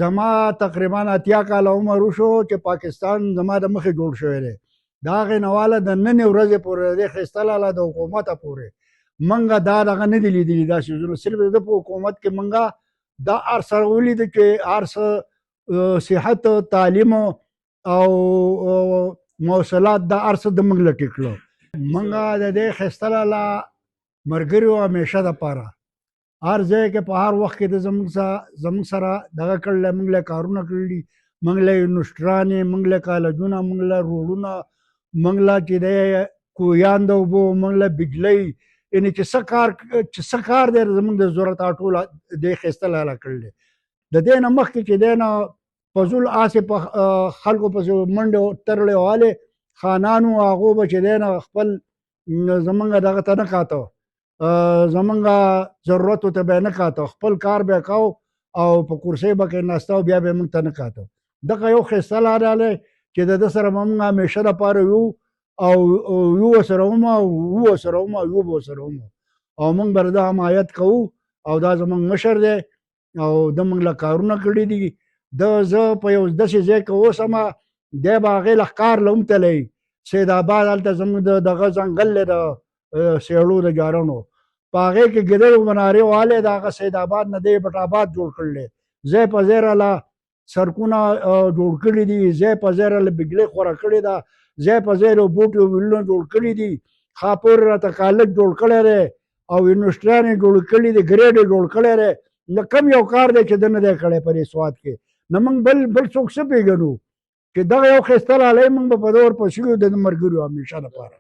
زما تقریبا 80 کاله عمر وشو چې پاکستان زما د مخې جوړ شوی دی. د هغې نه واله د نننۍ ورځې پورې د دې ښایسته لاله د حکومته پورې منګه دا دغه نه دي لیدلي دا څیزونه. صرف د ده په حکومت کې منګه دا هر څه ولیده چې هر څه صحت، تعلیم او مواصلات دا هر څه د موږ لټې کړو. منګه د دې ښایسته لاله ملګري وو همیشه دپاره. هر ځای کې په هر وخت کې د زموږ سره دغه کړل، موږ له کارونه کړي، موږ له یونیورسټیانې، موږ له کالجونه، موږ له روډونه، موږ له چې دی کوهیان د اوبو، موږ له بجلۍ، یعنې چې څه کار دی زموږ د ضرورت ټول دې ښایسته لاله کړی. د دې نه مخکې چې دی نه فضول هسې په خلکو پسې منډې ترړې والې خانانو، هغو به چې دی نه خپل زموږ دغه ته نه کاته، زمونږ ضرورتو ته به یې نه کاته، خپل کار به یې کو او په کرسۍ به کېناسته او بیا به یې موږ ته نه کاته. دغه یو ښایسته لاره دی چې د ده سره به موږ همیشه دپاره یو او یو ورسره ومه او یو ورسره ومه او یو به ورسره ومه او موږ به د ده حمایت کوو. او دا زموږ مشر دی او ده موږ له کارونه کړي دي. زه په یو داسې ځای کې اوسمه، دی به هغې له ښکار له هم تللی سید آباد، هلته زموږ د دغه ځنګل دی د سیړو د جارانو، په هغې کې ګیدړو منارې والې د هغه سید آباد نه دی بټ آباد جوړ کړلی. ځای په ځای راله سړکونه جوړ کړي دي، ځای په ځای راله بجلۍ خوره کړې ده، ځای په ځای له بوټ ویلونه جوړ کړي دي، خاپور راته کالج جوړ کړی دی او یونیورسټیانې جوړ کړي دي، ګریډ یې جوړ کړی دی. نو کم یو کار دی چې ده نه دی کړی په دې سواد کې. نو موږ بل څوک څه پېژنو چې دغه یو ښایسته لالی موږ به په ده ورپسې یو د ده ملګري یو همیشه دپاره.